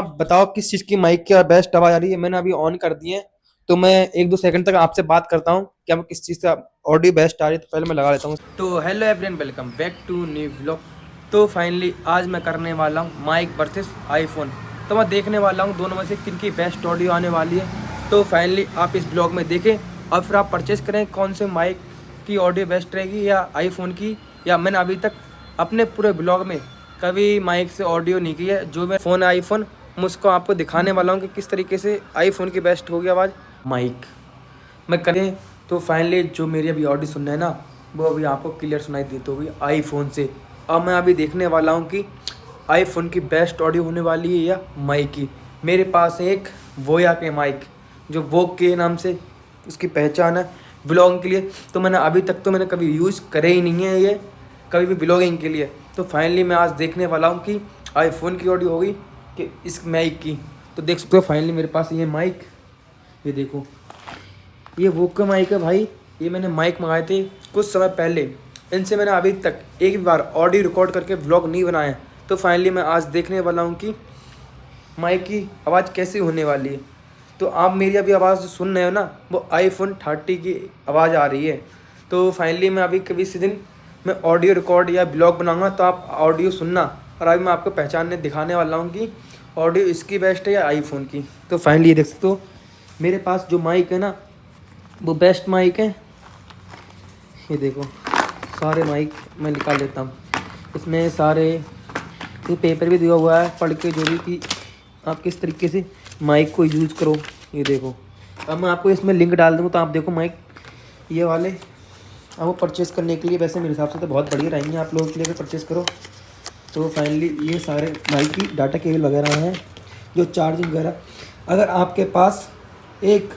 आप बताओ किस चीज़ की माइक की बेस्ट आवाज़ आ रही है। मैंने अभी ऑन कर दी है, तो मैं 1-2 सेकंड तक आपसे बात करता हूँ कि अब किस चीज़ का ऑडियो बेस्ट आ रही है। तो पहले मैं लगा लेता हूँ। तो hello everyone, welcome back to new vlog. तो फाइनली आज मैं करने वाला हूँ माइक वर्सेस आईफोन। तो मैं देखने वाला हूँ दोनों में से किनकी बेस्ट ऑडियो आने वाली है। तो फाइनली आप इस ब्लॉग में देखें और फिर आप परचेस करें कौन से माइक की ऑडियो बेस्ट रहेगी या आईफोन की। या मैंने अभी तक अपने पूरे ब्लॉग में कभी माइक से ऑडियो नहीं की है। जो मैं फ़ोन है आईफोन, मैं उसको आपको दिखाने वाला हूँ कि किस तरीके से आईफोन की बेस्ट होगी आवाज़ माइक मैं करें। तो फाइनली जो मेरी अभी ऑडियो सुनना है ना, वो अभी आपको क्लियर सुनाई देती होगी आईफोन से। अब मैं अभी देखने वाला हूँ कि आईफोन की बेस्ट ऑडियो होने वाली है या माइक की। मेरे पास है एक वोया के माइक, जो वोक के नाम से उसकी पहचान है ब्लॉगिंग के लिए। तो मैंने अभी तक तो मैंने कभी यूज़ करे ही नहीं है ये, कभी भी ब्लॉगिंग के लिए। तो फाइनली मैं आज देखने वाला हूँ कि आईफोन की ऑडियो होगी कि इस माइक की। तो देख सकते हो फाइनली मेरे पास ये माइक, ये देखो, ये वोक का माइक है भाई। ये मैंने माइक मंगाए थे कुछ समय पहले। इनसे मैंने अभी तक एक भी बार ऑडियो रिकॉर्ड करके व्लॉग नहीं बनाया। तो फाइनली मैं आज देखने वाला हूँ कि माइक की आवाज़ कैसी होने वाली है। तो आप मेरी अभी आवाज़ जो सुन रहे हो ना, वो आईफोन 30 की आवाज़ आ रही है। तो फाइनली मैं अभी कभी इसी दिन मैं ऑडियो रिकॉर्ड या ब्लॉग बनाऊंगा, तो आप ऑडियो सुनना। और अभी मैं आपको पहचानने दिखाने वाला हूँ कि ऑडियो इसकी बेस्ट है या आईफोन की। तो फाइनली ये देख सकते हो मेरे पास जो माइक है ना, वो बेस्ट माइक है। ये देखो सारे माइक मैं निकाल लेता हूँ। इसमें सारे ये पेपर भी दिया हुआ है पढ़ के, जो भी कि आप किस तरीके से माइक को यूज़ करो। ये देखो, अब मैं आपको इसमें लिंक डाल दूँगा, तो आप देखो माइक ये वाले आपको परचेज़ करने के लिए वैसे मेरे हिसाब से तो बहुत बढ़िया रहेंगे आप लोगों के लिए, अगर परचेज़ करो। तो फाइनली ये सारे माइक की डाटा केबल वगैरह हैं, जो चार्जिंग वगैरह। अगर आपके पास एक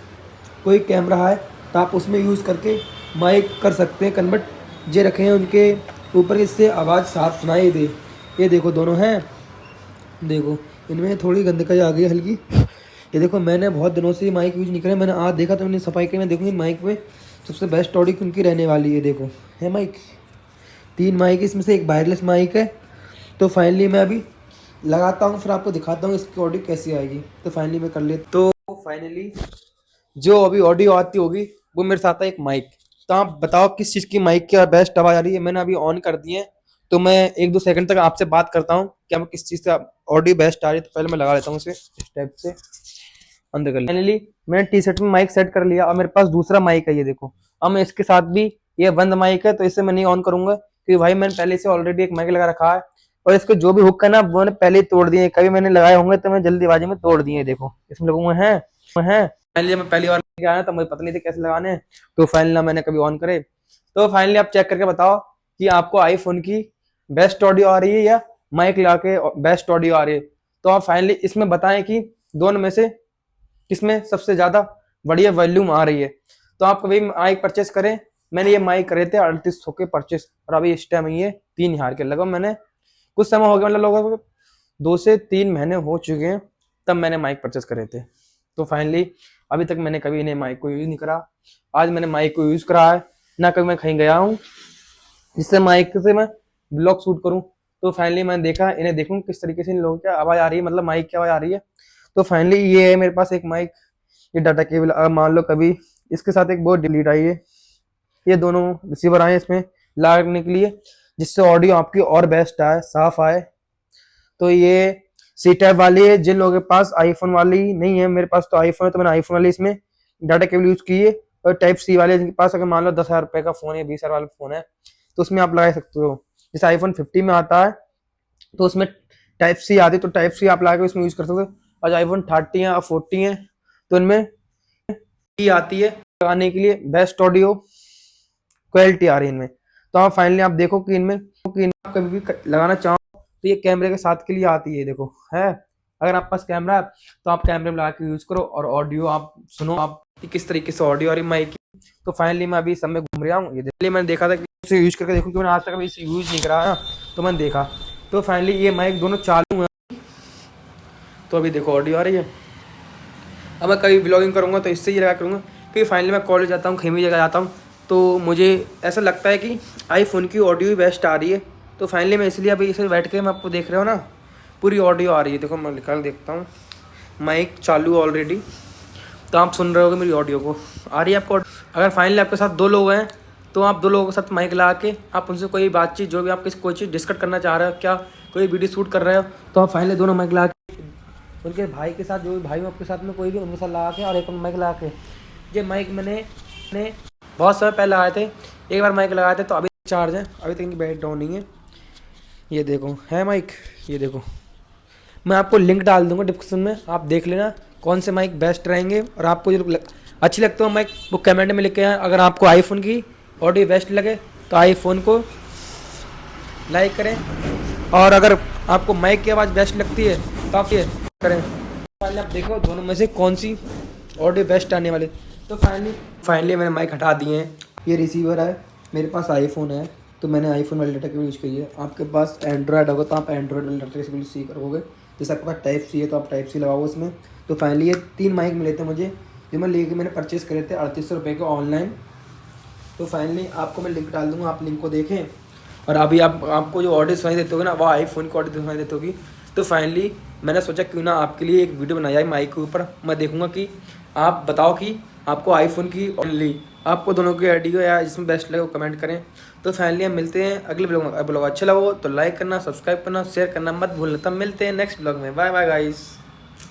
कोई कैमरा है तो आप उसमें यूज़ करके माइक कर सकते हैं कन्वर्ट। जे रखे हैं उनके ऊपर, इससे आवाज़ साफ सुनाई दे। ये देखो दोनों हैं, देखो इनमें थोड़ी गंदगी आ गई हल्की। ये देखो मैंने बहुत दिनों से माइक यूज़ नहीं करा, मैंने आज देखा तो मैंने सफाई की। मैं देखूँगी माइक में सबसे बेस्ट ऑडियो उनकी रहने वाली है। देखो है माइक, 3 माइक है, इसमें से एक वायरलेस माइक है। तो फाइनली मैं अभी लगाता हूँ, फिर आपको दिखाता हूँ इसकी ऑडियो कैसी आएगी। तो फाइनली मैं कर लेता। तो फाइनली जो अभी ऑडियो आती होगी वो मेरे साथ है एक माइक। तो आप बताओ किस चीज़ की माइक की बेस्ट आवाज़ आ रही है। मैंने अभी ऑन कर दी है, तो मैं 1-2 सेकंड तक आपसे बात करता हूँ कि अब किस चीज़ का ऑडियो बेस्ट आ रही है। तो पहले मैं लगा लेता हूँ उसे स्टेप से अंदर कर लिया। फाइनली मैंने टी शर्ट में माइक सेट कर लिया और मेरे पास दूसरा माइक है, ये देखो। अब मैं इसके साथ भी, ये बंद माइक है तो इसे मैं नहीं ऑन करूंगा, क्योंकि भाई मैंने पहले से ऑलरेडी एक माइक लगा रखा है। और इसके जो भी हुक है ना, वो मैंने पहले ही तोड़ दिए। कभी मैंने लगाए होंगे तो मैं जल्दीबाजी में तोड़ दिए। देखो इसमें लोगों में है फाइनली मैं पहली बार लेके आया था, मुझे पता नहीं था कैसे लगाने हैं। तो फाइनली मैंने कभी ऑन करे। तो फाइनली आप चेक करके बताओ कि आपको आईफोन की बेस्ट ऑडियो आ रही है या माइक लगा के बेस्ट ऑडियो आ रही है। तो आप फाइनली इसमें बताएं कि दोनों में से किसमें सबसे ज्यादा बढ़िया वॉल्यूम आ रही है। तो आप कभी माइक परचेस करें। मैंने ये माइक करे थे 3800 के परचेस, और अभी इस टाइम ये 3000 के लगभग मैंने कुछ समय हो गया, मतलब लोगों 2 से 3 महीने हो चुके हैं तब मैंने माइक परचेस करे थे। तो फाइनली अभी तक मैंने कभी इन्हें माइक को यूज नहीं करा। आज मैंने माइक को यूज करा है, ना कभी मैं कहीं गया हूँ जिससे माइक से मैं ब्लॉग शूट करूँ। तो फाइनली मैंने देखा, इन्हें देखूँ किस तरीके से इन लोगों की आवाज़ आ रही है, मतलब माइक की आवाज़ आ रही है। तो फाइनली ये है मेरे पास एक माइक, ये डाटा केबल। अगर मान लो कभी इसके साथ एक बोर्ड डिलीट आई है, ये दोनों रिसीवर आए इसमें लगाने के लिए, जिससे ऑडियो आपकी और बेस्ट आए, साफ आए। तो ये सी टाइप वाली है जिन लोगों के पास आईफोन वाली नहीं है। मेरे पास तो आईफोन है, तो मैंने आईफोन वाली इसमें डाटा केबल यूज की है। और टाइप सी वाले जिनके पास अगर मान लो 10,000 रुपए का फोन है, 20,000 वाला फोन है, तो उसमें आप लगा सकते हो। जैसे आईफोन 50 में आता है तो उसमें टाइप सी आती है, तो टाइप सी आप लगा के उसमें यूज कर सकते हो। और आईफोन 30 है और 40 है तो इनमें आती है लगाने के लिए बेस्ट ऑडियो क्वालिटी आ रही है इनमें। तो आप फाइनली आप देखो कि इनमें आप कभी भी लगाना चाहो तो ये कैमरे के साथ के लिए आती है। देखो है, अगर आप पास कैमरा है तो आप कैमरे में लगा के यूज करो और ऑडियो आप सुनो, आप किस तरीके से ऑडियो आ रही माइक की। तो फाइनली मैं अभी सब में घूम रहा हूँ। ये मैंने देखा था कि इसे यूज करके देखूँ, क्योंकि मैंने आज तक अभी इसे यूज नहीं करा ना, तो मैंने देखा। तो फाइनली ये माइक दोनों चालू है, तो अभी देखो ऑडियो आ रही है। अब मैं कभी ब्लॉगिंग करूँगा तो इससे ही लगा करूँगा, क्योंकि फाइनली मैं कॉलेज जाता हूँ, कहीं भी जगह जाता हूँ, तो मुझे ऐसा लगता है कि आईफोन की ऑडियो ही बेस्ट आ रही है। तो फाइनली मैं इसलिए अभी इसे बैठ के मैं आपको देख रहा हूँ ना, पूरी ऑडियो आ रही है। देखो मैं निकाल देखता हूँ, माइक चालू ऑलरेडी, तो आप सुन रहे होगे मेरी ऑडियो को। आ रही है आपको? अगर फाइनली आपके साथ 2 लोग हैं तो आप 2 लोगों के साथ माइक लगा के आप उनसे कोई बातचीत, जो भी आप किसी कोई चीज़ डिस्कस करना चाह रहे हो, क्या कोई वीडियो शूट कर रहे हो, तो आप फाइनली दोनों माइक लगा के उनके भाई के साथ, जो भी भाई हो आपके साथ में कोई भी, उनके साथ लगा के और एक माइक लगा के। ये माइक मैंने बहुत समय पहले लगाए थे, एक बार माइक लगाए थे, तो अभी चार्ज है, अभी तक इनकी बैटरी डाउन नहीं है। ये देखो है माइक, ये देखो, मैं आपको लिंक डाल दूंगा डिस्क्रिप्शन में, आप देख लेना कौन से माइक बेस्ट रहेंगे। और आपको जो अच्छी लगता हो माइक, वो कमेंट में लिख के आए। अगर आपको आईफोन की ऑडियो बेस्ट लगे तो आईफोन को लाइक करें, और अगर आपको माइक की आवाज़ बेस्ट लगती है तो आप ये करें। पहले आप देखो दोनों में से कौन सी ऑडियो बेस्ट आने वाली। तो फाइनली मैंने माइक हटा दिए हैं। ये रिसीवर है, मेरे पास आईफोन है तो मैंने आईफोन वाले डाटा केबल यूज़ की है। आपके पास एंड्रॉयड होगा तो आप एंड्रॉयड वाले डाटा केबल सी करोगे। जैसे आपके पास टाइप सी है तो आप टाइप सी लगाओगे इसमें। तो फाइनली ये 3 माइक मिले थे मुझे, जो मैंने परचेज़ करे थे 3800 रुपये के ऑनलाइन। तो फाइनली आपको मैं लिंक डाल दूँगा, आप लिंक को देखें। और अभी आपको जो ऑडियो सुनाई देते होगी ना, वो आईफोन की ऑडियो सुनाई देती होगी। तो फाइनली मैंने सोचा क्यों ना आपके लिए एक वीडियो बनाया है माइक के ऊपर। मैं देखूंगा कि आप बताओ कि आपको आईफोन की ओनली, आपको दोनों की ऑडियो या जिसमें बेस्ट लगे वो कमेंट करें। तो फाइनली हम मिलते हैं अगले ब्लॉग में। ब्लॉग अच्छा लगा हो तो लाइक करना, सब्सक्राइब करना, शेयर करना मत भूलना। तब मिलते हैं नेक्स्ट ब्लॉग में। Bye bye guys.